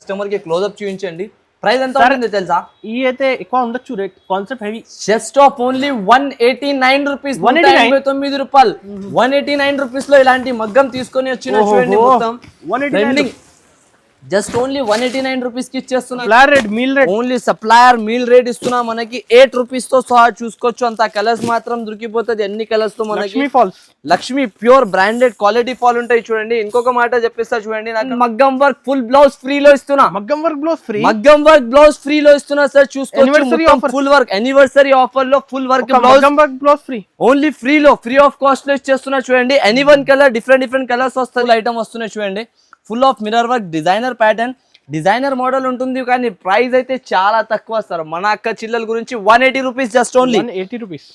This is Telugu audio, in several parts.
కస్టమర్ కి క్లోజ్అప్ చూపించండి. ప్రైస్ ఎంత ఉంటుంది తెలుసా? ఈ అయితే ఎక్కువ ఉండొచ్చు rate, concept heavy. Just of only 189 rupees, 189 రూపాయలు. 189 రూపీస్ లో ఇలాంటి మగ్గం తీసుకొని వచ్చిన చూడండి మొత్తం 189. జస్ట్ ఓన్లీ 189 రూపీస్ కి ఇచ్చేస్తున్నా. ఓన్లీ సప్లయర్ మీల్ రేట్ ఇస్తున్నా. మనకి 8 రూపీస్ తో సహా చూసుకోవచ్చు. అంత కలర్స్ మాత్రం దొరికిపోతుంది. అన్ని కలర్స్ తో మనకి Lakshmi pure branded quality fall ఉంటాయి చూడండి. ఇంకొక మాట చెప్పేస్తా చూడండి, నాకు మగ్గం వర్క్ ఫుల్ బ్లౌజ్ ఫ్రీ లో ఇస్తున్నా. మగ్గం వర్క్ బ్లౌజ్ ఫ్రీ లో ఇస్తున్నా సార్. చూసుకోవచ్చు ఫుల్ వర్క్ యానివర్సరీ ఆఫర్ లో full work blouse free, only free లో, ఫ్రీ ఆఫ్ కాస్ట్ లో ఇచ్చేస్తున్నా చూడండి. Any one colour different colours వస్తాయి. ఐటమ్ వస్తున్నాయి చూడండి. Full of mirror work, designer pattern, designer model ఉంటుంది. కానీ ప్రైస్ అయితే చాలా తక్కువ సార్. మన అక్క చిల్లల గురించి 180 rupees, just only 180 rupees.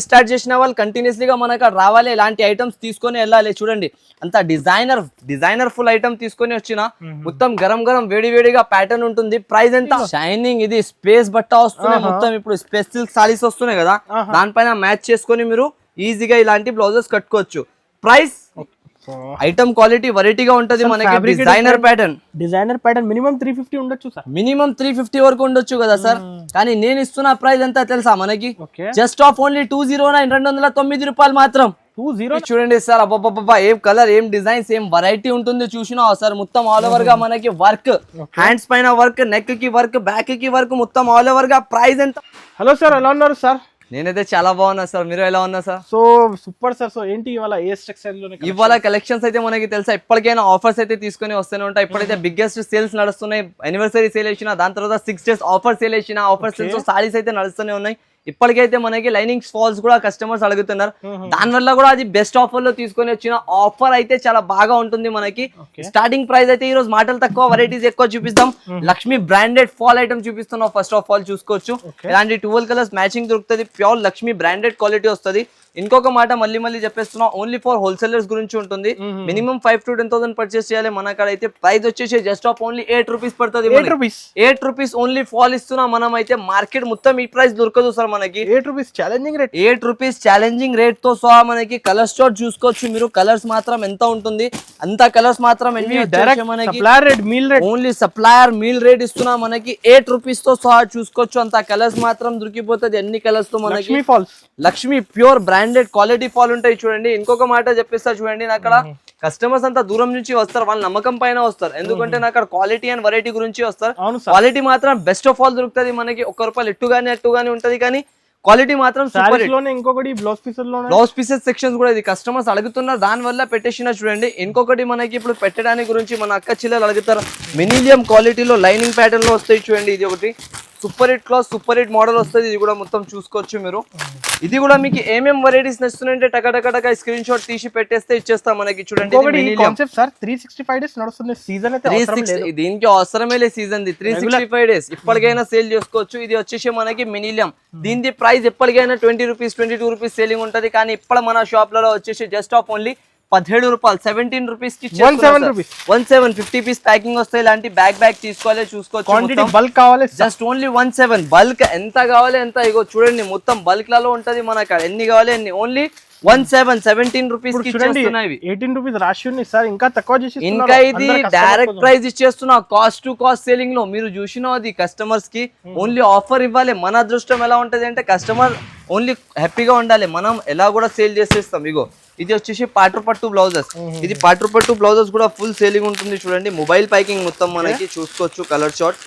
Start చేసిన వాళ్ళు కంటిన్యూస్లీగా మనకు రావాలి, ఇలాంటి ఐటమ్స్ తీసుకొని వెళ్ళాలి. చూడండి అంత డిజైనర్ ఫుల్ ఐటమ్ తీసుకొని వచ్చిన మొత్తం గరం వేడిగా ప్యాటర్న్ ఉంటుంది. ప్రైస్ ఎంత? షైనింగ్, ఇది స్పేస్ బట్ట వస్తున్నాయి మొత్తం. ఇప్పుడు స్పేస్ సిల్క్ సారీస్ వస్తున్నాయి కదా, దానిపైన మ్యాచ్ చేసుకొని మీరు ఈజీగా ఇలాంటి బ్లౌజెస్ కట్టుకోవచ్చు. ప్రైస్ ఐటమ్ క్వాలిటీ వెరైటీగా ఉంటది. మనకి డిజైనర్ ప్యాటర్న్ మినిమం 350 ఉండొచ్చు సార్. మినిమం 350 వరకు ఉండొచ్చు కదా సార్. కానీ నేను ఇస్తున్న ప్రైస్ ఎంత తెలుసా మనకి? జస్ట్ ఆఫ్ ఓన్లీ 209, 209 రూపాయలు మాత్రం. 20 చూడండి సార్. అబ్బా ఏం కలర్, ఏం డిజైన్స్, ఏం వెరైటీ ఉంటుంది చూసినావా సార్? మొత్తం ఆల్ ఓవర్ గా మనకి వర్క్, హ్యాండ్స్ పైన వర్క్, నెక్ కి వర్క్, బ్యాక్ కి వర్క్, మొత్తం ఆల్ ఓవర్ గా. ప్రైస్ ఎంత? హలో సార్, ఎలా ఉన్నారు సార్? నేనైతే చాలా బాగున్నా సార్. మీరు ఎలా ఉన్నా sir? So super sir. So ఏంటి ఇవాళ ఏ స్ట్రక్చర్ లో ఇవాళ కలెక్షన్స్ అయితే మనకి తెలుసా, ఇప్పటికైనా ఆఫర్స్ అయితే తీసుకొని వస్తూనే ఉంటాయి. ఇప్పుడైతే బిగ్గెస్ట్ సేల్స్ నడుస్తున్నాయి. యానివర్సరీ సేల్ వేసిన, దాని తర్వాత 6 days ఆఫర్ సేల్ వేసిన, ఆఫర్ సేల్స్ సారీస్ అయితే నడుస్తూనే ఉన్నాయి. ఇప్పటికైతే మనకి లైనింగ్ ఫాల్స్ కూడా కస్టమర్స్ అడుగుతున్నారు. దానివల్ల కూడా అది బెస్ట్ ఆఫర్ లో తీసుకొని వచ్చిన ఆఫర్ అయితే చాలా బాగా ఉంటుంది మనకి. స్టార్టింగ్ ప్రైస్ అయితే ఈ రోజు మాటలు తక్కువ, వెరైటీస్ ఎక్కువ చూపిస్తాం. లక్ష్మి బ్రాండెడ్ ఫాల్ ఐటమ్ చూపిస్తున్నాం. ఫస్ట్ ఆఫ్ ఆల్ చూసుకోవచ్చు, ఇలాంటి 12 కలర్స్ మ్యాచింగ్ దొరుకుతుంది. ప్యూర్ లక్ష్మి బ్రాండెడ్ క్వాలిటీ వస్తుంది. ఇంకొక మాట మళ్ళీ చెప్పేస్తున్నా, ఓన్లీ ఫర్ హోల్సేలర్స్ గురించి ఉంటుంది. మినిమం 5 to 10,000 పర్చేస్ చేయాలి. మన కాడ అయితే ప్రైస్ వచ్చేసి జస్ట్ ఆఫ్ ఓన్లీ 8 రూపీస్ పడుతుంది. 8 రూపీస్ ఓన్లీ ఫాల్ ఇస్తున్నా. మనం అయితే మార్కెట్ మొత్తం ఈ ప్రైస్ దొరకదు సార్ మనకి. 8 rupees challenging rate. 8 rupees challenging rate తో సహా మనకి కలర్స్ చార్ట్ చూసుకోవచ్చు మీరు. కలర్స్ మాత్రం ఎంత ఉంటుంది, అంత కలర్స్ మాత్రం మనకి ఓన్లీ సప్లయర్ మీల్ రేట్ ఇస్తున్నా. మనకి 8 రూపీస్ తో సహా చూసుకోవచ్చు. అంత కలర్స్ మాత్రం దొరికిపోతుంది. ఎన్ని కలర్స్ తో మనకి Lakshmi pure branded quality fall ఉంటాయి చూడండి. ఇంకొక మాట చెప్పేస్తా చూడండి, అక్కడ కస్టమర్స్ అంతా దూరం నుంచి వస్తారు, వాళ్ళ నమ్మకం పైన వస్తారు. ఎందుకంటే అక్కడ క్వాలిటీ అండ్ వెరైటీ గురించి వస్తారు. క్వాలిటీ మాత్రం బెస్ట్ ఆఫ్ ఆల్ దొరుకుతుంది మనకి. 1 రూపాయలు ఎట్టుగానే ఉంటది, కానీ క్వాలిటీ మాత్రం సూపర్. ఇంకొకటి బ్లౌజ్ పీసెస్ సెక్షన్స్ కూడా ఇది కస్టమర్స్ అడుగుతున్నారు, దాని వల్ల పెట్టేసిన చూడండి. ఇంకొకటి మనకి ఇప్పుడు పెట్టడానికి గురించి మన అక్క చిల్లలు అడుగుతారు. మినిలియం క్వాలిటీలో లైనింగ్ ప్యాటర్న్ లో వస్తాయి చూడండి. ఇది ఒకటి super hit cloth, super hit model వస్తుంది. ఇది కూడా మొత్తం చూసుకోవచ్చు మీరు. ఇది కూడా మీకు ఏమేం వెరైటీస్ నచ్చుతున్నాయంటే టక స్క్రీన్ షాట్ తీసి పెట్టేస్తే ఇచ్చేస్తాం మనకి. చూడండి 365 days నడుస్తుంది సీజన్ అయితే. దీనికి అవసరమే లేదు సీజన్ ది. 365 days ఇప్పటికైనా సేల్ చేసుకోవచ్చు. ఇది వచ్చేసి మనకి మినిలియం. దీని ప్రైస్ ఎప్పటికైనా 20 రూపీస్, 22 రూపీస్ సేలింగ్ ఉంటది. కానీ ఇప్పుడు మన షాప్ లలో వచ్చేసి జస్ట్ ఆఫ్ ఓన్లీ 17 రూపాయలు, 17 రూపీస్ కి 17 50 పీస్ ప్యాకింగ్ వస్తాయి. ఇలాంటి బ్యాగ్ తీసుకోవాలి, చూసుకోవచ్చు. బల్క్ కావాలి, జస్ట్ ఓన్లీ 17 బల్క్. ఎంత కావాలి ఎంత, ఇగో చూడండి మొత్తం బల్క్ లలో ఉంటది మనకు. ఎన్ని కావాలి ఎన్ని, ఓన్లీ 17 రూపీస్ కి 18 రూపీస్ రాసి ఉంది సార్. ఇంకా తక్కువ చేసి, ఇంకా ఇది డైరెక్ట్ ప్రైస్ ఇచ్చేస్తున్నా. కాస్ట్ టు కాస్ట్ సేలింగ్ లో మీరు చూసినది కస్టమర్స్ కి ఓన్లీ ఆఫర్ ఇవ్వాలి. మన అదృష్టం ఎలా ఉంటది అంటే కస్టమర్ ఓన్లీ హ్యాపీగా ఉండాలి, మనం ఎలా కూడా సేల్ చేసేస్తాం. ఇగో ఇది వచ్చేసి పట్టు బ్లౌజెస్. ఇది పట్టు బ్లౌజెస్ కూడా ఫుల్ సేలింగ్ ఉంటుంది చూడండి. మొబైల్ ప్యాకింగ్ మొత్తం మనకి చూసుకోవచ్చు. కలర్ చార్ట్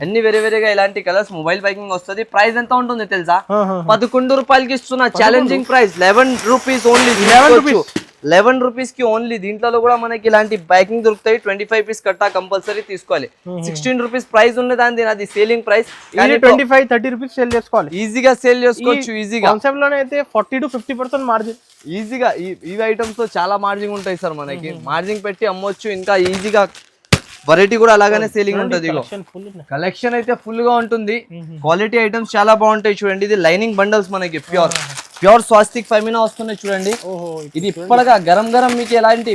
అన్ని వేరేగా ఇలాంటి కలర్స్ మొబైల్ ప్యాకింగ్ వస్తుంది. ప్రైస్ ఎంత ఉంటుంది తెలుసా? 11 రూపాయలకి ఇస్తున్నా. Challenging price 11 rupees only. 11 rupees కి ఓన్లీ. దీంట్లో కూడా మనకి ఇలాంటి ప్యాకింగ్ దొరుకుతాయి. 25 పీస్ కట్టా కంపల్సరీ తీసుకోవాలి. 16 రూపీస్ ప్రైస్ ఉన్నది, అది సేలింగ్ ప్రైస్. 25-30 రూపీస్ సేల్ చేసుకోవాలి. ఈజీగా సేల్ చేసుకోవచ్చు. ఈజీగా కాన్సెప్ట్ లోనే అయితే 40 to 50% మార్జిన్ ఈజీగా. ఈ ఐటమ్స్ తో చాలా మార్జిన్ ఉంటాయి సార్ మనకి. మార్జిన్ పెట్టి అమ్మొచ్చు. ఇంకా ఈజీగా వెరైటీ కూడా అలాగానే సేలింగ్ ఉంటుంది. కలెక్షన్ అయితే ఫుల్ గా ఉంటుంది. క్వాలిటీ ఐటమ్స్ చాలా బాగుంటాయి చూడండి. ఇది లైనింగ్ బండల్స్ మనకి ప్యూర్ స్వాస్తిక్ ఫెమినా వస్తున్నాయి చూడండి. ఇది ఇప్పటిగా గరం మీకు ఎలాంటి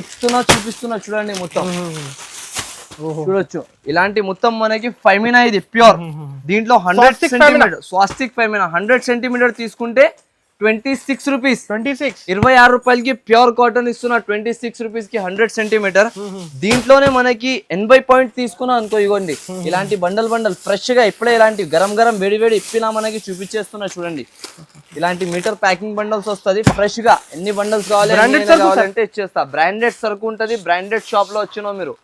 చూపిస్తున్నా చూడండి. మొత్తం చూడొచ్చు. ఇలాంటి మొత్తం మనకి ఫెమినా, ఇది ప్యూర్. దీంట్లో 100 సెంటీమీటర్ స్వాస్తిక్ ఫెమినా 100 సెంటీమీటర్ తీసుకుంటే 26 రూపీస్ 26. 26 రూపాయలకి ప్యూర్ కాటన్ ఇస్తున్నా 26 రూపీస్ కి 100 సెంటీమీటర్. దీంట్లోనే మనకి 80 పాయింట్ తీసుకున్నా అనుకో, ఇగోండి ఇలాంటి బండల్ ఫ్రెష్ గా ఇప్పుడే ఇలాంటి గరం వేడి ఇప్పినా మనకి చూపించేస్తున్నా చూడండి. ఇలాంటి మీటర్ ప్యాకింగ్ బండల్స్ వస్తుంది ఫ్రెష్ గా. ఎన్ని బండల్స్ కావాలంటే ఇచ్చేస్తా. బ్రాండెడ్ సరుకు ఉంటది, బ్రాండెడ్ షాప్ లో వచ్చినా మీరు,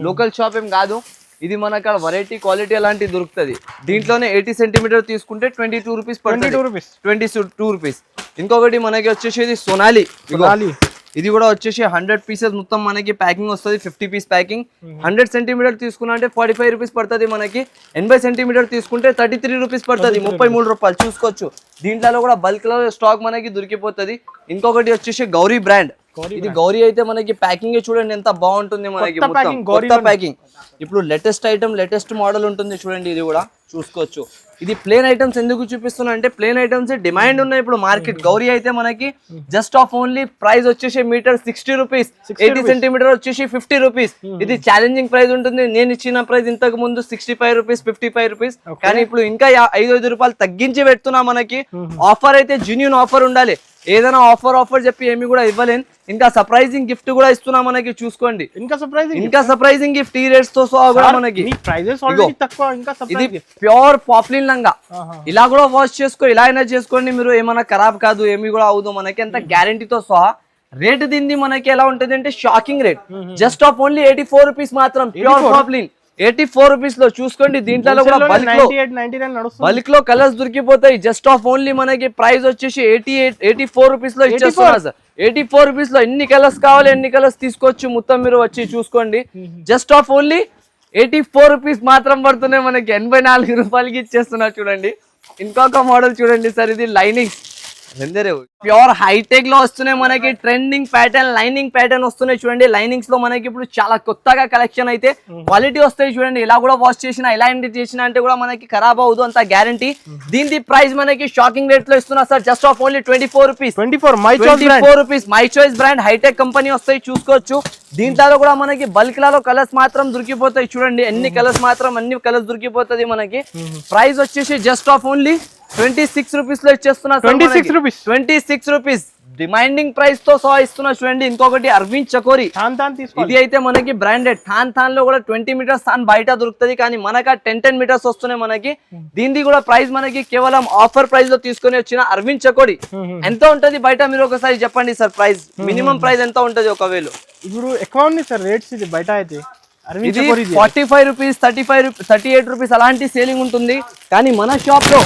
లోకల్ షాప్ ఏం కాదు. ఇది మన కాడ వెరైటీ క్వాలిటీ అలాంటిది దొరుకుతుంది. దీంట్లోనే 80 సెంటీమీటర్ తీసుకుంటే 22 రూపీస్ పడుతుంది, 22 రూపీస్. ఇంకొకటి మనకి వచ్చేసి సోనాలి, ఇది కూడా వచ్చేసి 100 పీసెస్ మొత్తం మనకి ప్యాకింగ్ వస్తుంది, 50 పీస్ ప్యాకింగ్. 100 సెంటీమీటర్ తీసుకున్నా అంటే 45 రూపీస్ పడుతుంది మనకి. 80 సెంటీమీటర్ తీసుకుంటే 33 రూపీస్ పడుతుంది, 33 రూపాయలు. చూసుకోవచ్చు. దీంట్లో కూడా బల్క్ లో స్టాక్ మనకి దొరికిపోతుంది. ఇంకొకటి వచ్చేసి గౌరీ బ్రాండ్. ఇది గౌరీ అయితే మనకి ప్యాకింగ్ చూడండి ఎంత బాగుంటుంది మనకి, కొత్త ప్యాకింగ్. ఇప్పుడు లేటెస్ట్ ఐటమ్, లేటెస్ట్ మోడల్ ఉంటుంది చూడండి. ఇది కూడా చూసుకోవచ్చు. ఇది ప్లేన్ ఐటమ్స్ ఎందుకు చూపిస్తున్నా అంటే ప్లేన్ ఐటమ్స్ డిమాండ్ ఉన్నాయి ఇప్పుడు మార్కెట్. గౌరీ అయితే మనకి జస్ట్ ఆఫ్ ఓన్లీ ప్రైస్ వచ్చేసి మీటర్ 60 రూపీస్, 80 సెంటీమీటర్ వచ్చేసి 50 రూపీస్. ఇది ఛాలెంజింగ్ ప్రైస్ ఉంటుంది. నేను ఇచ్చిన ప్రైస్ ఇంతకు ముందు 65 రూపీస్, 55 రూపీస్. కానీ ఇప్పుడు ఇంకా 5 రూపాయలు తగ్గించి పెడుతున్నా మనకి. ఆఫర్ అయితే జెన్యూన్ ఆఫర్ ఉండాలి. ఏదైనా ఆఫర్ చెప్పి ఏమి కూడా ఇవ్వలేను. ఇంకా సర్ప్రైజింగ్ గిఫ్ట్ కూడా ఇస్తున్నా మనకి. చూసుకోండి, ఇంకా సర్ప్రైజింగ్ గిఫ్ట్ ఈ రేట్స్ తో సహా కూడా మనకి. ఇది ప్యూర్ పాప్లిన్ లంగా. ఇలా కూడా వాష్ చేసుకో, ఇలా అయినా చేసుకోండి మీరు, ఏమైనా ఖరాబ్ కాదు, ఏమి కూడా అవదు మనకి. అంత గ్యారంటీతో సహా. రేట్ దీన్ని మనకి ఎలా ఉంటుంది అంటే shocking rate. Just of only 84 rupees మాత్రం, ప్యూర్ పాప్లిన్ 84 రూపీస్ లో. చూసుకోండి. దీంట్లో కూడా బల్క్ లో కలర్స్ దొరికిపోతాయి. జస్ట్ ఆఫ్ ఓన్లీ మనకి ప్రైస్ వచ్చేసి 84 రూపీస్ లో ఇచ్చేస్తున్నా సార్. 84 రూపీస్ లో ఎన్ని కలర్స్ కావాలి ఎన్ని కలర్స్ తీసుకోవచ్చు మొత్తం మీరు వచ్చి చూసుకోండి. జస్ట్ ఆఫ్ ఓన్లీ 84 రూపీస్ మాత్రం పడుతున్నాయి మనకి. 84 రూపాయలకి ఇచ్చేస్తున్నా చూడండి. ఇంకొక మోడల్ చూడండి సార్, ఇది లైనింగ్ ప్యూర్ హైటెక్ లో వస్తున్నాయి మనకి. ట్రెండింగ్ ప్యాటర్న్, లైనింగ్ ప్యాటర్న్ వస్తున్నాయి చూడండి. లైనింగ్స్ లో మనకి ఇప్పుడు చాలా కొత్తగా కలెక్షన్ అయితే క్వాలిటీ వస్తాయి చూడండి. ఇలా కూడా వాష్ చేసినా, ఇలా చేసినా అంటే కూడా మనకి ఖరాబ్ అవ్వదు, అంత గ్యారంటీ. దీని ప్రైస్ మనకి షాకింగ్ రేట్ లో ఇస్తున్నా sir. Just of only 24 rupees. 24 rupees. My choice brand, hitech company వస్తాయి చూసుకోవచ్చు. దీంట్లో కూడా మనకి బల్క్ లలో కలర్స్ మాత్రం దొరికిపోతాయి చూడండి. అన్ని కలర్స్ దొరికిపోతుంది మనకి. ప్రైస్ వచ్చేసి జస్ట్ ఆఫ్ ఓన్లీ 26 రూపీస్ లో ఇచ్చేస్తున్నా. 26 రూపీస్ డిమాండింగ్ ప్రైస్ తో సహా ఇస్తున్నా చూడండి. ఇంకొకటి అరవింద్ చకోరి, ఇది అయితే మనకి బ్రాండెడ్. థాన్ లో కూడా 20 మీటర్స్ థాన్ బయట దొరుకుతుంది, కానీ మనకి 10 మీటర్స్ వస్తున్నాయి మనకి. దీనిది కూడా ప్రైస్ మనకి కేవలం ఆఫర్ ప్రైస్ లో తీసుకొని వచ్చిన అరవింద్ చకోరి. ఎంత ఉంటది బయట మీరు ఒకసారి చెప్పండి సార్ ప్రైస్, మినిమం ప్రైస్ ఎంత ఉంటది? ఒకవేళ ఇప్పుడు ఎక్కువ ఉంది సార్ రేట్స్. ఇది బయట అయితే 45 రూపీస్, 38 రూపీస్ అలాంటి సేలింగ్ ఉంటుంది. కానీ మన షాప్ లో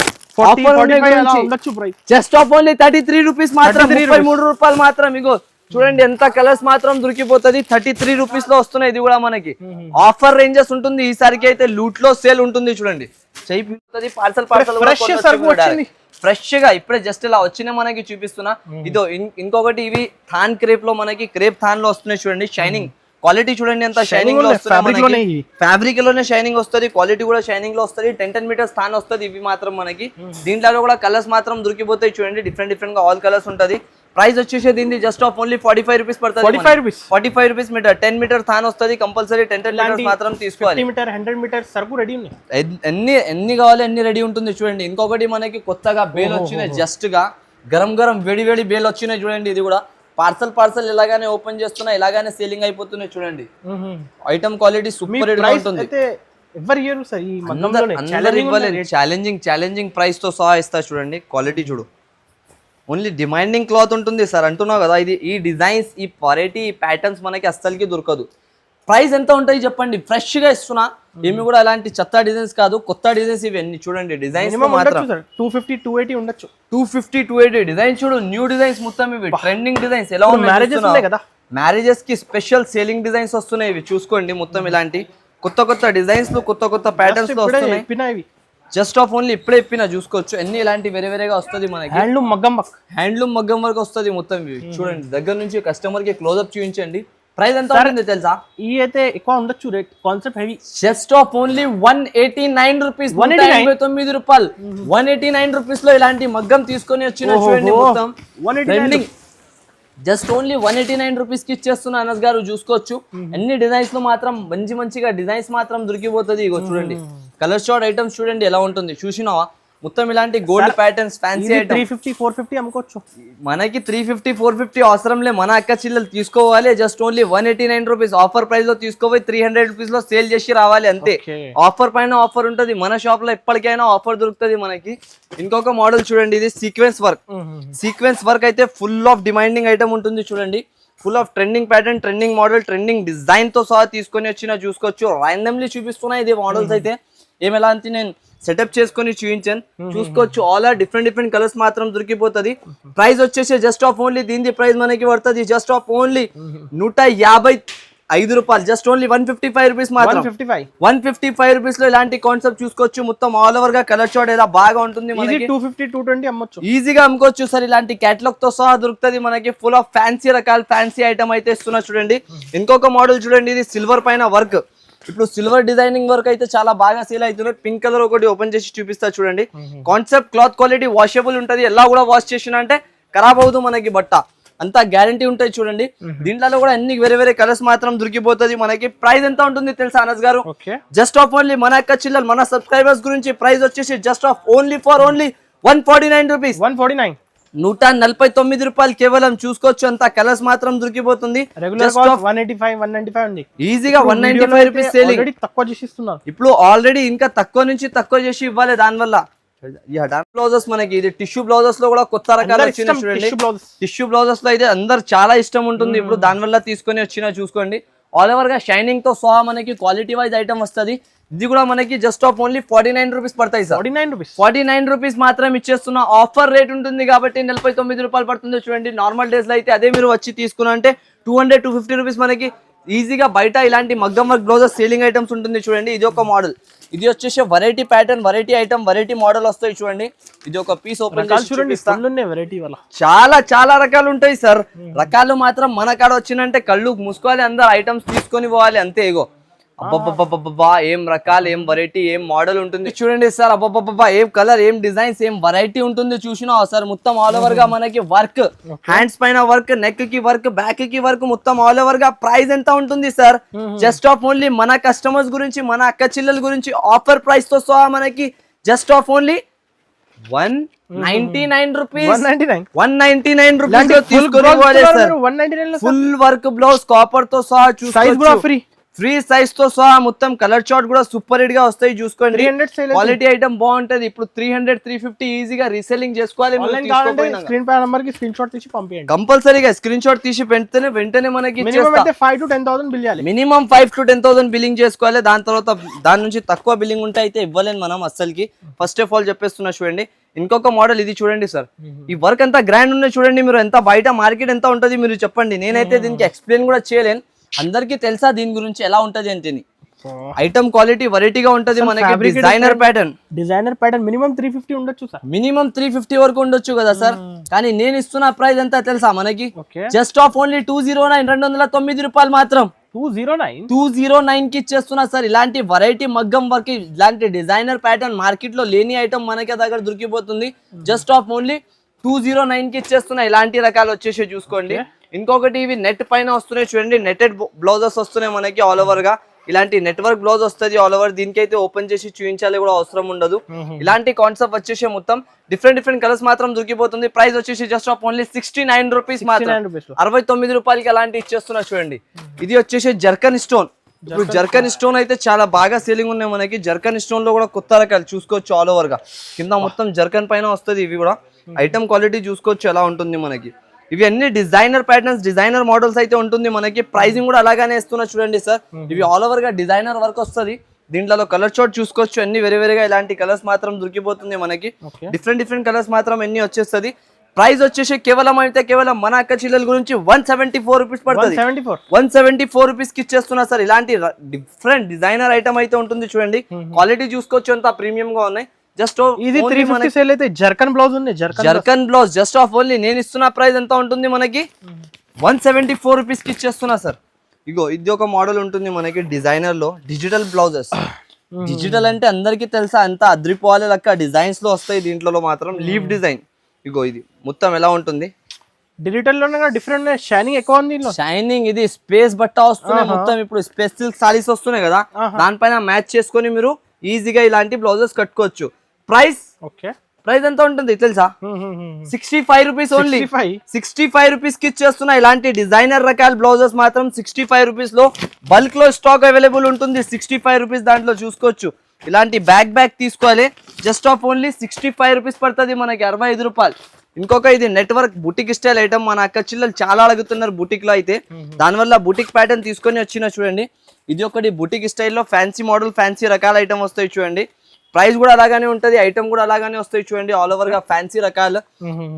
జస్ట్ ఆఫ్ ఓన్లీ 33 రూపీస్ మాత్రం, 33 రూపాయలు మాత్రం. ఇగో చూడండి ఎంత కలర్స్ మాత్రం దొరికిపోతుంది. 33 రూపీస్ లో వస్తున్నాయి. ఇది కూడా మనకి ఆఫర్ రేంజెస్ ఉంటుంది. ఈసారికి అయితే లూట్ లో సేల్ ఉంటుంది చూడండి. చేయిపోతుంది పార్సల్ ఫ్రెష్ గా ఇప్పుడే జస్ట్ ఇలా వచ్చిన మనకి చూపిస్తున్నా. ఇదో ఇంకొకటి ఇవి థాన్ క్రేప్ లో మనకి, క్రేప్ థాన్ లో వస్తున్నాయి చూడండి. షైనింగ్ క్వాలిటీ చూడండి ఎంత షైనింగ్ లో వస్తుంది. ఫ్యాబ్రిక్ లోనే షైనింగ్ వస్తుంది, క్వాలిటీ కూడా షైనింగ్ లో వస్తుంది. 10 మీటర్స్ స్థాన్ వస్తుంది. ఇవి మాత్రం మనకి దీంట్లో కూడా కలర్స్ మాత్రం దొరికిపోతాయి చూడండి. డిఫరెంట్ గా ఆల్ కలర్స్ ఉంటది. ప్రైస్ వచ్చేసి దీన్ని జస్ట్ ఆఫ్ ఓన్లీ 45 రూపీస్ పడుతుంది. 45 రూపీస్ మీటర్. 10 మీటర్ థాన్ వస్తుంది. కంపల్సరీ 10 మీటర్స్ మాత్రం తీసుకోవాలి. 100 మీటర్ సరుకు రెడీ ఉంది. ఎన్ని కావాలి అన్ని రెడీ ఉంటుంది చూడండి. ఇంకొకటి మనకి కొత్తగా బేల్ వచ్చినాయి. జస్ట్ గా గరం వేడి బేల్ వచ్చినాయి చూడండి. ఇది కూడా పార్సల్ ఇలాగానే ఓపెన్ చేస్తున్నా, ఇలాగానే సేలింగ్ అయిపోతున్నాయి చూడండి. ఐటమ్ క్వాలిటీ సూపర్ గా ఉంటుంది. ఛాలెంజింగ్ ప్రైస్ తో సహా ఇస్తా చూడండి. క్వాలిటీ చూడు, ఓన్లీ డిమాండింగ్ క్లాత్ ఉంటుంది సార్ అంటున్నావు కదా. ఇది ఈ డిజైన్స్, ఈ వెరైటీ, ఈ ప్యాటర్న్స్ మనకి అస్సలకి దొరకదు. ప్రైస్ ఎంత ఉంటాయి చెప్పండి? ఫ్రెష్ గా ఇస్తున్నా. ఏమి కూడా అలాంటి చెత్త డిజైన్స్ కాదు, కొత్త డిజైన్స్ ఇవన్నీ చూడండి. డిజైన్స్ మాత్రం 250 280 ఉండొచ్చు. 250 280 డిజైన్ చూడు. న్యూ డిజైన్స్ మొత్తం ఇవి ట్రెండింగ్ డిజైన్స్. ఎలా ఉన్నాయి కదా, మ్యారేజెస్ కి స్పెషల్ సేలింగ్ డిజైన్స్ వస్తున్నాయి. ఇవి చూసుకోండి. మొత్తం ఇలాంటి కొత్త డిజైన్స్ లో కొత్త ప్యాటర్న్స్ లో వస్తున్నాయి. జస్ట్ ఆఫ్ ఓన్లీ ఇప్పుడే ఇప్పినా చూసుకోవచ్చు. అన్ని ఇలాంటి వేరేగా వస్తుంది మనకి. హ్యాండ్లూమ్ మగ్గం వర్క్ వస్తుంది మొత్తం. ఇవి చూడండి. దగ్గర నుంచి కస్టమర్ కి క్లోజ్అప్ చూపించండి. ప్రైస్ ఎంత ఉంటుంది తెలుసా? ఈ అయితే ఎక్కువ ఉండొచ్చు rate. Concept heavy. Just of only 189 rupees, 189 రూపాయలు. 189 రూపీస్ లో ఇలాంటి మగ్గం తీసుకొని వచ్చిన చూడండి. మొత్తం ట్రెండింగ్. జస్ట్ ఓన్లీ 189 రూపీస్ కి ఇచ్చేస్తున్నా అనస్ గారు చూసుకోవచ్చు. అన్ని డిజైన్స్ లో మాత్రం మంచిగా డిజైన్స్ మాత్రం దొరికిపోతుంది. ఇగో చూడండి. కలర్ షార్ట్ ఐటమ్స్ చూడండి ఎలా ఉంటుంది. చూసినావా? మొత్తం ఇలాంటి గోల్డ్ ప్యాటర్న్స్ ఫ్యాన్సీ ఐటమ్ 350 450 అమ్ముకోవచ్చు. మనకి 350 450 అవసరం లే, మన అక్క చిల్లలు తీసుకోవాలి. Just only 189 rupees offer price లో తీసుకోపోయి 300 రూపీస్ లో సేల్ చేసి రావాలి అంతే. ఆఫర్ పైన ఆఫర్ ఉంటది మన షాప్ లో, ఎప్పటికైనా ఆఫర్ దొరుకుతుంది మనకి. ఇంకొక మోడల్ చూడండి, ఇది సీక్వెన్స్ వర్క్. సీక్వెన్స్ వర్క్ అయితే ఫుల్ ఆఫ్ డిమాండింగ్ ఐటమ్ ఉంటుంది చూడండి. Full of trending pattern, trending model, trending design తో సహా తీసుకొని వచ్చినా చూసుకోవచ్చు. ర్యాండమ్లీ చూపిస్తున్నా ఇది మోడల్స్ అయితే, ఏమెలా అంటే నేను సెటప్ చేసుకొని చూపించాను చూసుకోవచ్చు. ఆల్ ఆర్ డిఫరెంట్ కలర్స్ మాత్రం దొరికిపోతుంది. ప్రైస్ వచ్చేసి జస్ట్ ఆఫ్ ఓన్లీ దీని ప్రైస్ మనకి పడుతుంది జస్ట్ ఆఫ్ ఓన్లీ 155 రూపాయలు. జస్ట్ ఓన్లీ 155 రూపీస్ మాత్రం. 155 రూపీస్ లో ఇలాంటి కాన్సెప్ట్ చూసుకోవచ్చు. మొత్తం ఆల్ ఓవర్ గా కలర్ చార్ట్ ఏదో బాగా ఉంటుంది. 250 220 అమ్మొచ్చు, ఈజీగా అమ్ముకోవచ్చు సార్. ఇలాంటి క్యాటలాగ్ తో సహా దొరుకుతుంది మనకి. ఫుల్ ఆఫ్ ఫ్యాన్సీ రకాల ఫ్యాన్సీ ఐటమ్ అయితే ఇస్తున్నా చూడండి. ఇంకొక మోడల్ చూడండి, ఇది సిల్వర్ పైన వర్క్. ఇప్పుడు సిల్వర్ డిజైనింగ్ వర్క్ అయితే చాలా బాగా సేల్ అవుతుంది. పింక్ కలర్ ఒకటి ఓపెన్ చేసి చూపిస్తా చూడండి. కాన్సెప్ట్ క్లాత్ క్వాలిటీ వాషబుల్ ఉంటది. ఎలా కూడా వాష్ చేసిన అంటే ఖరాబ్ అవుతుంది మనకి బట్ట, అంతా గ్యారంటీ ఉంటాయి చూడండి. దీంట్లో కూడా అన్ని వేరే వేరే కలర్స్ మాత్రం దొరికిపోతుంది మనకి. ప్రైస్ ఎంత ఉంటుంది తెలుసా అనస్ గారు? జస్ట్ ఆఫ్ ఓన్లీ మన అక్క చిల్లలు, మన సబ్స్క్రైబర్స్ గురించి ప్రైస్ వచ్చేసి just of only for only 149 rupees. 149 149 రూపాయలు కేవలం. చూసుకోవచ్చు, అంత కలర్స్ మాత్రం దొరికిపోతుంది. రెగ్యులర్ కాస్ట్ 185 195 ఉంది. ఈజీగా 195 రూపీస్ సేలింగ్. తక్కువ చేసి ఇస్తున్నారు ఇప్పుడు ఆల్రెడీ ఇంకా తక్కువ నుంచి తక్కువ చేసి ఇవ్వాలి. దానివల్ల బ్లౌజెస్ మనకి ఇది టిష్యూ బ్లౌజెస్ లో కూడా కొత్త రకాలు వచ్చినాయి చూడండి. టిష్యూ బ్లౌజెస్ లో అయితే అందరు చాలా ఇష్టం ఉంటుంది. ఇప్పుడు దానివల్ల తీసుకొని వచ్చినా చూసుకోండి. ఆల్ ఓవర్ గా షైనింగ్ తో సహా మనకి క్వాలిటీ వైజ్ ఐటమ్ వస్తుంది. ఇది కూడా మనకి జస్ట్ ఆఫ్ ఓన్లీ 49 రూపీస్ పడతాయి సార్. 49 రూపీస్ మాత్రం ఇచ్చేస్తున్న. ఆఫర్ రేట్ ఉంటుంది కాబట్టి 49 రూపాయలు పడుతుంది చూడండి. నార్మల్ డేస్ లో అయితే అదే మీరు వచ్చి తీసుకున్నా అంటే 200 250 రూపీస్ మనకి ఈజీగా బయట ఇలాంటి మగ్గం వర్క్ బ్లౌజెస్ సేలింగ్ ఐటమ్స్ ఉంటుంది చూడండి. ఇది ఒక మోడల్. ఇది వచ్చేసి variety pattern, variety item, variety model వస్తాయి చూడండి. ఇది ఒక పీస్ ఓపెన్ చేసి చూడండి. చాలా చాలా రకాలు ఉంటాయి సార్. రకాలు మాత్రం మన కాడ వచ్చినంటే కళ్ళు మూసుకోవాలి, అందరు ఐటమ్స్ తీసుకొని పోవాలి అంతే. ఇగో అబ్బబ్బబ్బబ్బా ఏం రకాలు, ఏం వెరైటీ, ఏం మోడల్ ఉంటుంది చూడండి సార్. అబ్బబ్బబ్బా ఏం కలర్, ఏం డిజైన్స్, ఏం వెరైటీ ఉంటుంది చూసినావా సార్. మొత్తం ఆల్ ఓవర్ గా మనకి వర్క్, హ్యాండ్స్ పైన వర్క్, నెక్ కి వర్క్, బ్యాక్ కి వర్క్, మొత్తం ఆల్ ఓవర్ గా. ప్రైస్ ఎంత ఉంటుంది సార్? జస్ట్ ఆఫ్ ఓన్లీ మన కస్టమర్స్ గురించి, మన అక్క చిల్లల గురించి ఆఫర్ ప్రైస్ తో సహా మనకి just of only 199 rupees. 199 rupees తీసుకొని ఫుల్ వర్క్ బ్లౌజ్ కాపర్ తో సహా చూసుకోవచ్చు. ఫ్రీ సైజ్ తో సహా మొత్తం కలర్ చార్ట్ కూడా సూపర్ హిట్ గా వస్తాయి చూసుకోండి. క్వాలిటీ ఐటమ్ బాగుంటది. ఇప్పుడు 300 350 ఈజీగా రీసెల్లింగ్ చేసుకోవాలి. కంపల్సరీగా స్క్రీన్ షాట్ తీసి వెంటనే మనకి మినిమం 5 to 10,000 బిల్ చేయాలి. మినిమం 5 to 10,000 బిల్లింగ్ చేసుకోవాలి. దాని తర్వాత దాని నుంచి తక్కువ బిల్లింగ్ ఉంటే అయితే ఇవ్వలేను మనం అస్సలకి. ఫస్ట్ ఆఫ్ ఆల్ చెప్పేస్తున్నా చూడండి. ఇంకొక మోడల్ ఇది చూడండి సార్. ఈ వర్క్ అంతా గ్రాండ్ ఉన్నాయి చూడండి. మీరు ఎంత బయట మార్కెట్ ఎంత ఉంటది మీరు చెప్పండి. నేనైతే దీనికి ఎక్స్ప్లెయిన్ కూడా చేయలేను. అందరికి తెలుసా దీని గురించి ఎలా ఉంటది అంటే. ఐటమ్ క్వాలిటీ వెరైటీగా ఉంటది మనకి. డిజైనర్ ప్యాటర్న్ మినిమం 350 ఉండొచ్చు సార్. మినిమం 350 వరకు ఉండొచ్చు కదా సార్. కానీ నేను ఇస్తున్న ప్రైస్ ఎంత తెలుసా మనకి? జస్ట్ ఆఫ్ ఓన్లీ 209 209 రూపాయలు మాత్రం. 209 కి ఇచ్చేస్తున్నా సార్. ఇలాంటి వెరైటీ మగ్గం వర్క్, ఇలాంటి డిజైనర్ ప్యాటర్న్ మార్కెట్ లో లేని ఐటమ్ మనకి దగ్గర దొరికిపోతుంది. జస్ట్ ఆఫ్ ఓన్లీ 209 కి ఇచ్చేస్తున్నా. ఇలాంటి రకాలు వచ్చేసి చూసుకోండి. ఇంకొకటి ఇవి నెట్ పైన వస్తున్నాయి చూడండి. నెటెడ్ బ్లౌజెస్ వస్తున్నాయి మనకి ఆల్ ఓవర్ గా. ఇలాంటి నెట్వర్క్ బ్లౌజ్ వస్తుంది ఆల్ ఓవర్. దీనికైతే ఓపెన్ చేసి చూపించాలి కూడా అవసరం ఉండదు. ఇలాంటి కాన్సెప్ట్ వచ్చేసి మొత్తం డిఫరెంట్ కలర్స్ మాత్రం దొరికిపోతుంది. ప్రైస్ వచ్చేసి జస్ట్ ఆఫ్ ఓన్లీ 69 రూపీస్ మాత్రం. 69 రూపాయలకి అలాంటి ఇచ్చేస్తున్నా చూడండి. ఇది వచ్చేసి జర్కన్ స్టోన్. ఇప్పుడు జర్కన్ స్టోన్ అయితే చాలా బాగా సేలింగ్ ఉన్నాయి మనకి. జర్కన్ స్టోన్ లో కూడా కొత్త రకాలు చూసుకోవచ్చు ఆల్ ఓవర్ గా. కింద మొత్తం జర్కన్ పైన వస్తుంది. ఇవి కూడా ఐటమ్ క్వాలిటీ చూసుకోవచ్చు ఎలా ఉంటుంది మనకి. ఇవి అన్ని డిజైనర్ ప్యాటర్న్స్, డిజైనర్ మోడల్స్ అయితే ఉంటుంది మనకి. ప్రైసింగ్ కూడా అలాగానే ఇస్తున్నా చూడండి సార్. ఇవి ఆల్ ఓవర్ గా డిజైనర్ వర్క్ వస్తుంది. దీంట్లో కలర్ చార్ట్ చూసుకోవచ్చు. అన్ని వేరేగా ఇలాంటి కలర్స్ మాత్రం దొరికిపోతుంది మనకి. డిఫరెంట్ కలర్స్ మాత్రం అన్ని వచ్చేస్తుంది. ప్రైస్ వచ్చేసి కేవలం మన అక్క చిల్లల గురించి 174 రూపీస్ పడుతుంది. 174 రూపీస్ కి ఇచ్చేస్తున్నా సార్. ఇలాంటి డిఫరెంట్ డిజైనర్ ఐటమ్ అయితే ఉంటుంది చూడండి. క్వాలిటీ చూసుకోవచ్చు, అంతా ప్రీమియం గా ఉన్నాయి. జస్ట్ ఇది 350 సేల్ అయితే జర్కన్ బ్లౌజ్ ఉంది. Zircon blouse just of only నేను ఇస్తున్న ప్రైస్ ఎంత ఉంటుంది మనకి? 174 రూపీస్ కి ఇచ్చేస్తున్నా సార్. ఇగో ఇది ఒక మోడల్ ఉంటుంది మనకి డిజైనర్ లో. Digital blouses. డిజిటల్ అంటే అందరికి తెలుసా, అంతా అద్రిపోవాలి లెక్క డిజైన్స్ లో వస్తాయి. దీంట్లో మాత్రం లీవ్ డిజైన్. ఇగో ఇది మొత్తం ఎలా ఉంటుంది డిజిటల్ లో డిఫరెంట్ షైనింగ్ ఎక్కువ ఉంది. షైనింగ్ ఇది స్పేస్ బట్ట వస్తున్నాయి మొత్తం. ఇప్పుడు స్పేస్ సిల్క్ సారీస్ వస్తున్నాయి కదా, దానిపైన మ్యాచ్ చేసుకొని మీరు ఈజీగా ఇలాంటి బ్లౌజెస్ కట్టుకోవచ్చు. ఓకే ప్రైస్ ఎంత ఉంటుంది తెలుసా? 65 రూపీస్ ఓన్లీ. 65 రూపీస్ కి ఇచ్చేస్తున్నా. ఇలాంటి డిజైనర్ రకాల బ్లౌజెస్ మాత్రం 65 రూపీస్ లో బల్క్ లో స్టాక్ అవైలబుల్ ఉంటుంది. 65 రూపీస్ దాంట్లో చూసుకోవచ్చు. ఇలాంటి బ్యాగ్ తీసుకోవాలి. జస్ట్ ఆఫ్ ఓన్లీ 65 రూపీస్ పడుతుంది మనకి, 65 రూపాయలు. ఇంకొక ఇది నెట్వర్క్ బుటిక్ స్టైల్ ఐటమ్. మన అక్క చిల్లలు చాలా అడుగుతున్నారు బుటిక్ లో అయితే, దానివల్ల బుటిక్ ప్యాటర్న్ తీసుకొని వచ్చిన చూడండి. ఇది ఒకటి బుటిక్ స్టైల్లో ఫ్యాన్సీ మోడల్, ఫ్యాన్సీ రకాల ఐటమ్ వస్తాయి చూడండి. ప్రైస్ కూడా అలాగానే ఉంటది, ఐటమ్ కూడా అలాగానే వస్తాయి చూడండి. ఆల్ ఓవర్ గా ఫ్యాన్సీ రకాలు.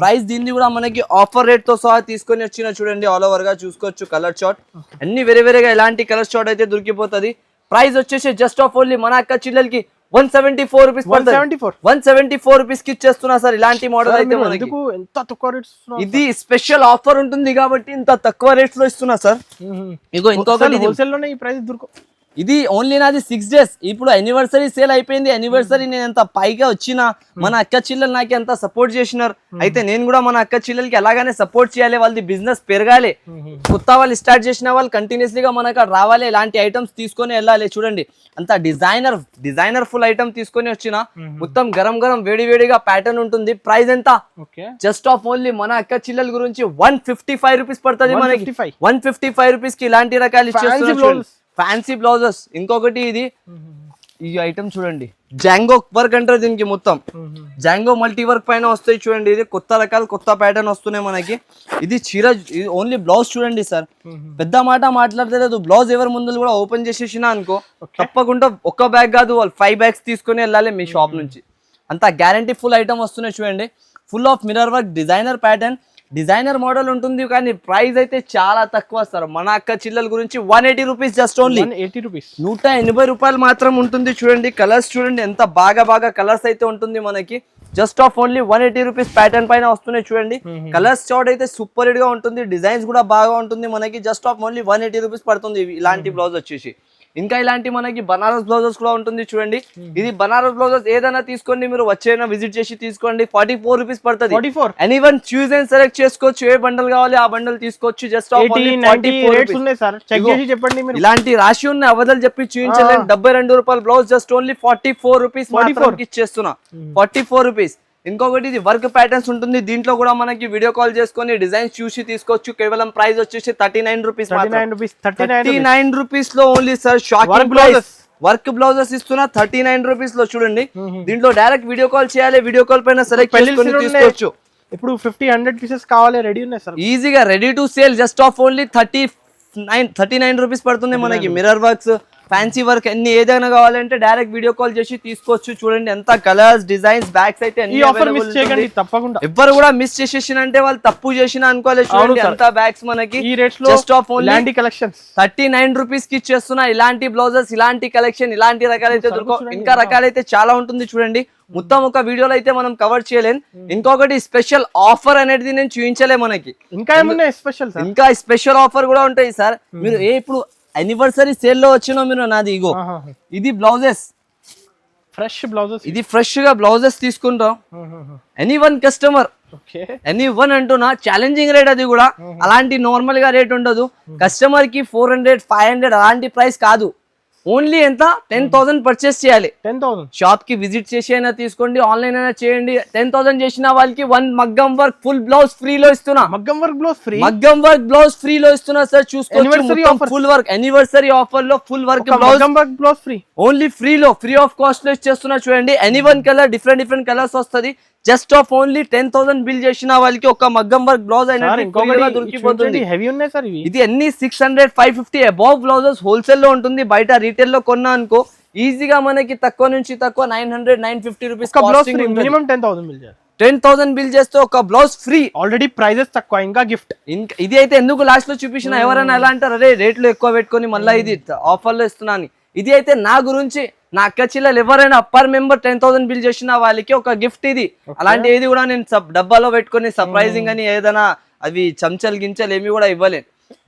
ప్రైస్ దీన్ని కూడా మనకి ఆఫర్ రేట్ తో సహా తీసుకొని వచ్చిన చూడండి. ఆల్ ఓవర్ గా చూసుకోవచ్చు. కలర్ చార్ట్ అన్ని వేరేగా ఇలాంటి కలర్ చార్ట్ అయితే దొరికిపోతుంది. ప్రైస్ వచ్చేసి జస్ట్ ఆఫ్ ఓన్లీ మన అక్క చిల్లలకి 174 రూపీస్ పడుతుంది. 174 రూపీస్ కి ఇచ్చేస్తున్నా సార్. ఇలాంటి మోడల్ అయితే మనకి ఇది స్పెషల్ ఆఫర్ ఉంటుంది కాబట్టి ఇంత తక్కువ రేట్స్ లో ఇస్తున్నా సార్. ఇగో ఇంకొకటి హోల్సేల్ లోనే ఈ ప్రైస్ దొరుకు. ఇది ఓన్లీ నాది 6 days. ఇప్పుడు యానివర్సరీ సేల్ అయిపోయింది. యానివర్సరీ నేను ఎంత పైగా వచ్చిన మన అక్క చిల్లలు నాకు ఎంత సపోర్ట్ చేసినారు. అయితే నేను కూడా మన అక్క చిల్లలకి ఎలాగానే సపోర్ట్ చేయాలి. వాళ్ళది బిజినెస్ పెరగాలి. కొత్త వాళ్ళు స్టార్ట్ చేసిన వాళ్ళు కంటిన్యూస్లీగా మనకు రావాలి. ఇలాంటి ఐటమ్స్ తీసుకొని వెళ్ళాలి. చూడండి అంత డిజైనర్ ఫుల్ ఐటమ్ తీసుకొని వచ్చిన. మొత్తం గరం వేడిగా ప్యాటర్న్ ఉంటుంది. ప్రైస్ ఎంత? జస్ట్ ఆఫ్ ఓన్లీ మన అక్క చిల్లల గురించి 155 రూపీస్ పడుతుంది మనకి. 155 రూపీస్ కి ఇలాంటి రకాలు ఇచ్చేస్తున్నారు. Fancy blouses. ఇంకొకటి ఇది ఈ ఐటమ్ చూడండి, జాంగో వర్క్ అంటారు దీనికి. మొత్తం జాంగో మల్టీ వర్క్ పైన వస్తాయి చూడండి. ఇది కొత్త రకాలు, కొత్త ప్యాటర్న్ వస్తున్నాయి మనకి. ఇది చీర ఓన్లీ బ్లౌజ్ చూడండి సార్. పెద్ద మాట మాట్లాడలేదు. బ్లౌజ్ ఎవరి ముందు కూడా ఓపెన్ చేసేసినా అనుకో తప్పకుండా ఒక్క బ్యాగ్ కాదు, వాళ్ళు 5 bags తీసుకొని వెళ్ళాలి మీ షాప్ నుంచి. అంత గ్యారంటీ ఫుల్ ఐటమ్ వస్తున్నాయి చూడండి. Full of mirror work, designer pattern, designer model ఉంటుంది. కానీ ప్రైస్ అయితే చాలా తక్కువ సార్. మన అక్క చిల్లల గురించి 180 రూపీస్. జస్ట్ ఓన్లీ 180 రూపాయలు మాత్రం ఉంటుంది చూడండి. కలర్స్ చూడండి ఎంత బాగా కలర్స్ అయితే ఉంటుంది మనకి. Just of only 180 rupees pattern పైన వస్తున్నాయి చూడండి. కలర్స్ చార్ట్ అయితే సూపర్ హిట్ గా ఉంటుంది. డిజైన్స్ కూడా బాగా ఉంటుంది మనకి. జస్ట్ ఆఫ్ ఓన్లీ 180 రూపీస్ పడుతుంది ఇలాంటి బ్లౌజ్ వచ్చేసి. ఇంకా ఇలాంటి మనకి బనారస్ బ్లౌజెస్ కూడా ఉంటుంది చూడండి. ఇది బనారస్ బ్లౌజెస్ ఏదైనా తీసుకోండి, మీరు వచ్చేనా విజిట్ చేసి తీసుకోండి. 44 రూపీస్ పడుతుంది. ఎనీవన్ చూస్ అండ్ సెలెక్ట్ చేసుకోవచ్చు. ఏ బండల్ కావాలి ఆ బండల్ తీసుకోవచ్చు. జస్ట్ ఇలాంటి రాశి ఉన్న అవధలు చెప్పి చూపించలేదు. 72 రూపాయల బ్లౌజ్ జస్ట్ ఓన్లీ 44 రూపీస్ ఇచ్చేస్తున్నా. 44 రూపీస్. ఇంకొకటి ఇది వర్క్ ప్యాటర్న్స్ ఉంటుంది. దీంట్లో కూడా మనకి వీడియో కాల్ చేసుకొని డిజైన్స్ చూసి తీసుకోవచ్చు. కేవలం ప్రైస్ వచ్చేసి 39 రూపీస్. 39 రూపీస్ లో only sir. Shocking price. Work blouses ఇస్తున్నా 39 రూపీస్ లో చూడండి. దీంట్లో డైరెక్ట్ వీడియో కాల్ చేయాలి. వీడియో కాల్ పైన సెలెక్ట్ చేసుకొని తీసుకోవచ్చు. ఇప్పుడు 50-100 పీసెస్ కావాలి, రెడీ ఉన్నాయి సార్. ఈజీగా ready to sale. Just of only 39 rupees పడుతుంది మనకి. మిర్రర్ వర్క్స్, ఫ్యాన్సీ వర్క్ అన్ని ఏదైనా కావాలంటే డైరెక్ట్ వీడియో కాల్ చేసి తీసుకోవచ్చు. చూడండి ఎంత కలర్స్, డిజైన్స్, బ్యాగ్స్ అయితే తప్పకుండా. ఎవరు కూడా మిస్ చేసేసినంటే వాళ్ళు తప్పు చేసిన అనుకోలేదు. చూడండి అంత బ్యాగ్స్ మనకి just of only collection 39 rupees కి ఇచ్చేస్తున్నా. ఇలాంటి బ్లౌజెస్, ఇలాంటి కలెక్షన్, ఇలాంటి రకాలైతే దొరకవు. ఇంకా రకాలైతే చాలా ఉంటుంది చూడండి. మొత్తం ఒక వీడియోలో అయితే మనం కవర్ చేయలేం. ఇంకొకటి స్పెషల్ ఆఫర్ అనేది నేను చూపించలే మనకి. ఇంకా స్పెషల్ ఆఫర్ కూడా ఉంటాయి సార్. మీరు ఇప్పుడు యానివర్సరీ సేల్ లో వచ్చిన మీరు నాది ఇగో ఇది బ్లౌజెస్, ఫ్రెష్ బ్లౌజెస్. ఇది ఫ్రెష్ గా బ్లౌజెస్ తీసుకుంటాం. ఎనీవన్ కస్టమర్, ఎనీవన్ అంటున్నా, ఛాలెంజింగ్ రేట్ అది కూడా. అలాంటి నార్మల్ గా రేట్ ఉండదు. కస్టమర్ కి 400-500 అలాంటి ప్రైస్ కాదు. ఓన్లీ ఎంత 10,000 పర్చేస్ చేయాలి. 10,000 షాప్ కి విజిట్ చేసి అయినా తీసుకోండి, ఆన్లైన్ అయినా చేయండి. 10,000 చేసిన వాళ్ళకి 1 మగ్గం వర్క్ ఫుల్ బ్లౌజ్ ఫ్రీలో ఇస్తున్నా. మగ్గం వర్క్ బ్లౌజ్ ఫ్రీలో ఇస్తున్నా సార్. చూసుకోవచ్చు. ఫుల్ వర్క్ యానివర్సరీ ఆఫర్ లో full work blouse free only ఫ్రీలో, ఫ్రీ ఆఫ్ కాస్ట్ లో ఇచ్చేస్తున్నా చూడండి. ఎనీవన్ కలర్, డిఫరెంట్ కలర్స్ వస్తుంది. జస్ట్ ఆఫ్ ఓన్లీ 10,000 బిల్ చేసిన వాళ్ళకి ఒక మగ్గం వర్క్ బ్లౌజ్ అయినా దొరికిపోతుంది. ఇది అన్ని 600-550 అబౌవ్ బ్లౌజెస్ హోల్సేల్ లో ఉంటుంది. బయట రీటైల్ లో కొన్నా అనుకో ఈజీగా మనకి తక్కువ నుంచి తక్కువ 900-950 రూపీస్. మినిమం 10,000 బిల్ చేయాలి. 10,000 బిల్ చేస్తే ఒక బ్లౌజ్ ఫ్రీ. ఆల్రెడీ ప్రైజెస్ తక్కువ, ఇంకా గిఫ్ట్. ఇది అయితే ఎందుకు లాస్ట్ లో చూపించిన, ఎవరైనా ఎలా అంటారు అరే రేట్లు ఎక్కువ పెట్టుకొని మళ్ళీ ఇది ఆఫర్ లో ఇస్తున్నాను. ఇది అయితే నా గురించి, నా అక్క చిల్లలు ఎవరైనా పర్ మెంబర్ 10,000 బిల్ చేసిన వాళ్ళకి ఒక గిఫ్ట్ ఇది. అలాంటి ఏది కూడా నేను డబ్బాలో పెట్టుకొని సర్ప్రైజింగ్ అని ఏదైనా అవి చంచలు గించలు ఏమి కూడా ఇవ్వలేను.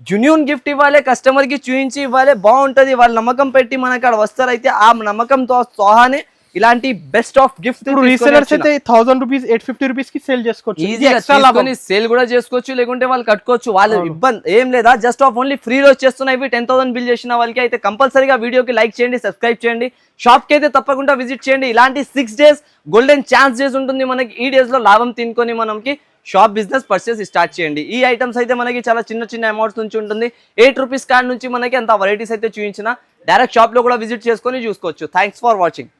జెన్యూన్ గిఫ్ట్ ఇవ్వాలి, కస్టమర్ కి చూపించి ఇవ్వాలి. బాగుంటది. వాళ్ళు నమ్మకం పెట్టి మనకి అక్కడ వస్తారు. అయితే ఆ నమ్మకంతో సహానే ఇలాంటి బెస్ట్ ఆఫ్ గిఫ్ట్ ఇప్పుడు రీసెలర్స్ అయితే 1000 రూపీస్ 850 రూపీస్ కి సేల్ చేసుకోవచ్చు. ఈజీగా తీసుకొని సేల్ కూడా చేసుకోవచ్చు, లేకుంటే వాళ్ళు కట్టుకోవచ్చు. వాళ్ళు ఇబ్బంది ఏం లేదా, జస్ట్ ఆఫ్ ఓన్లీ ఫ్రీలో వచ్చేస్తున్నాయి. ఇవి 10,000 బిల్ చేసిన వాళ్ళకి అయితే కంపల్సరీగా వీడియోకి లైక్ చేయండి, సబ్స్క్రైబ్ చేయండి, షాప్ కి అయితే తప్పకుండా విజిట్ చేయండి. ఇలాంటి 6 days గోల్డెన్ ఛాన్స్ డేస్ ఉంటుంది మనకి. ఈ డేస్ లో లాభం తినుకొని మనకి షాప్ బిజినెస్ పర్చేస్ స్టార్ట్ చేయండి. ఈ ఐటమ్స్ అయితే మనకి చాలా చిన్న చిన్న అమౌంట్స్ నుంచి ఉంటుంది. 8 రూపీస్ కార్డ్ నుంచి మనకి అంత వెరైటీస్ అయితే చూపించిన డైరెక్ట్ షాప్ లో కూడా విజిట్ చేసుకొని చూసుకోవచ్చు. Thanks for watching.